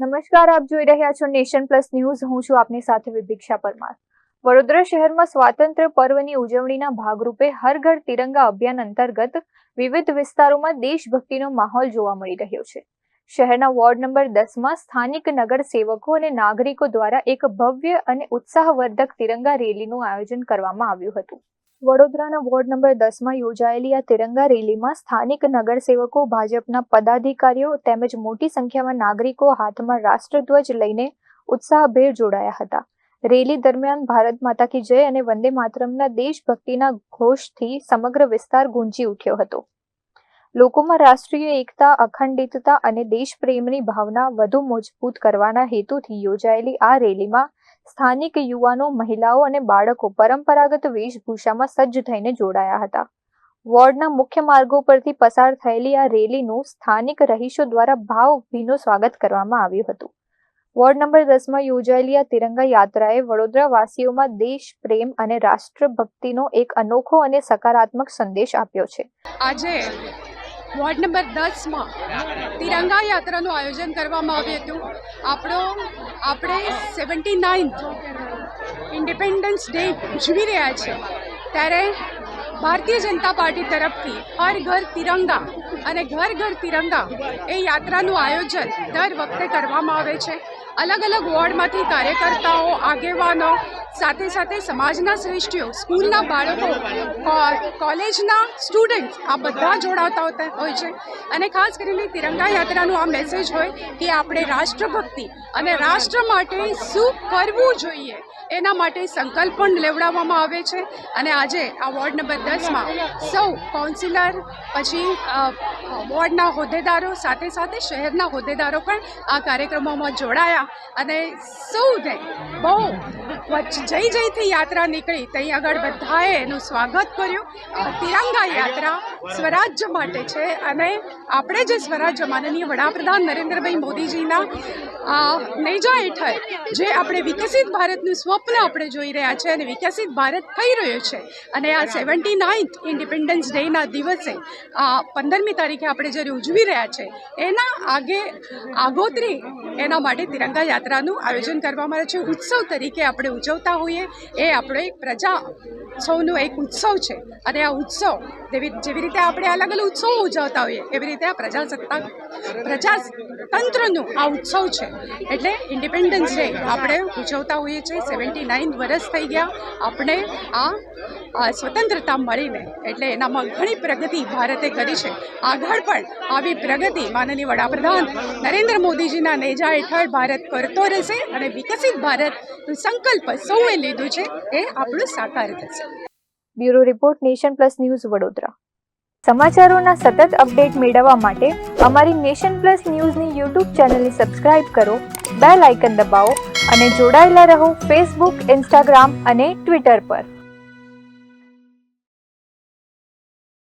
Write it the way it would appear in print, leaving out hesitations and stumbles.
નમસ્કાર, આપ જોઈ રહ્યા છો નેશન પ્લસ ન્યૂઝ. હું છું આપની સાથે વિભિક્ષા પરમાર. વડોદરા શહેરમાં સ્વાતંત્ર્ય પર્વની ઉજવણીના ભાગરૂપે હર ઘર તિરંગા અભિયાન અંતર્ગત વિવિધ વિસ્તારોમાં દેશભક્તિનો માહોલ જોવા મળી રહ્યો છે. શહેરના વોર્ડ નંબર 10માં સ્થાનિક નગર સેવકો અને નાગરિકો દ્વારા એક ભવ્ય અને ઉત્સાહવર્ધક તિરંગા રેલીનું આયોજન કરવામાં આવ્યું હતું. વડોદરાના વોર્ડ નંબર 10માં યોજાયેલી આ તિરંગા રેલીમાં સ્થાનિક નગરસેવકો, ભાજપના પદાધિકારીઓ તેમજ મોટી સંખ્યામાં નાગરિકો હાથમાં રાષ્ટ્રધ્વજ લઈને ઉત્સાહભેર જોડાયા હતા. રેલી દરમિયાન ભારત માતા કી જય અને વંદે માતરમના દેશભક્તિના ઘોષથી સમગ્ર વિસ્તાર ગુંજી ઉઠ્યો હતો. લોકોમાં રાષ્ટ્રીય એકતા, અખંડિતતા અને દેશપ્રેમની ભાવના વધુ મજબૂત કરવાના હેતુથી યોજાયેલી આ રેલીમાં સ્થાનિક યુવાનો, મહિલાઓ અને બાળકો પરંપરાગત વેશભૂષામાં સજ્જ થઈને જોડાયા હતા. વોર્ડના મુખ્ય માર્ગો પરથી પસાર થયેલી આ રેલીનું સ્થાનિક રહીશો દ્વારા ભાવભીનું સ્વાગત કરવામાં આવ્યું હતું. વોર્ડ નંબર 10માં યોજાયેલી આ તિરંગા યાત્રાએ વડોદરાવાસીઓમાં દેશ પ્રેમ અને રાષ્ટ્રભક્તિનો એક અનોખો અને સકારાત્મક સંદેશ આપ્યો છે. આજે વોર્ડ નંબર 10માં તિરંગા યાત્રાનું આયોજન કરવામાં આવ્યું હતું. આપણે 79th ઇન્ડિપેન્ડન્સ ડે ઉજવી રહ્યા છે ત્યારે ભારતીય જનતા પાર્ટી તરફથી હર ઘર તિરંગા અને ઘર ઘર તિરંગા એ યાત્રાનું આયોજન દર વખતે કરવામાં આવે છે. અલગ અલગ વોર્ડમાંથી કાર્યકર્તાઓ, આગેવાનો, સાથે સાથે સમાજના શ્રેષ્ઠીઓ, સ્કૂલના બાળકો, કોલેજના સ્ટુડન્ટ્સ આ બધા જોડાતા હોય છે. અને ખાસ કરીને તિરંગા યાત્રાનું આ મેસેજ હોય કે આપણે રાષ્ટ્રભક્તિ અને રાષ્ટ્ર માટે શું કરવું જોઈએ એના માટે સંકલ્પ પણ લેવડાવવામાં આવે છે. અને આજે આ વોર્ડ નંબર 10માં સૌ કાઉન્સિલર, પછી વોર્ડના હોદ્દેદારો, સાથે સાથે શહેરના હોદ્દેદારો પણ આ કાર્યક્રમોમાં જોડાયા અને સૌને બહુ જય જયથી યાત્રા નીકળી ત્યાં આગળ બધાએ એનું સ્વાગત કર્યું. તિરંગા યાત્રા સ્વરાજ્ય માટે છે અને આપણે જે સ્વરાજ્ય માનનીય વડાપ્રધાન નરેન્દ્રભાઈ મોદીજીના નેજા હેઠળ જે આપણે વિકસિત ભારતનું સ્વપ્ન આપણે જોઈ રહ્યા છે અને વિકસિત ભારત થઈ રહ્યો છે. અને આ 79th ઇન્ડિપેન્ડન્સ ડેના દિવસે 15મી તારીખે આપણે જ્યારે ઉજવી રહ્યા છે એના આગોતરી એના માટે તિરંગા યાત્રાનું આયોજન કરવામાં આવે છે. ઉત્સવ તરીકે આપણે ઉજવતા હોઈએ એ આપણો એક પ્રજાસૌનો એક ઉત્સવ છે. અને આ ઉત્સવ જેવી રીતે આપણે અલગ અલગ ઉત્સવો ઉજવતા હોઈએ એવી રીતે આ પ્રજાતંત્રનું આ ઉત્સવ છે. એટલે ઇન્ડિપેન્ડન્સ ડે આપણે ઉજવતા હોઈએ છીએ. 79 વર્ષ થઈ ગયા આપણે આ સ્વતંત્રતા મળીને. એટલે એનામાં ઘણી પ્રગતિ ભારતે કરી છે. આગળ પણ આવી પ્રગતિ માનનીય વડાપ્રધાન નરેન્દ્ર મોદીજીના નેજા હેઠળ ભારત કરતો રહેશે અને વિકસિત ભારતનું સંકલ્પ સૌએ લીધું છે એ આપણું સાકાર થશે. Bureau report, nation plus news, Vadodara. સમાચારોના સતત અપડેટ મેળવવા માટે અમારી નેશન પ્લસ ન્યૂઝની યુટ્યુબ ચેનલને સબસ્ક્રાઇબ કરો, બેલ આઇકન દબાવો અને જોડાયેલા રહો ફેસબુક, ઇન્સ્ટાગ્રામ અને ટ્વિટર પર.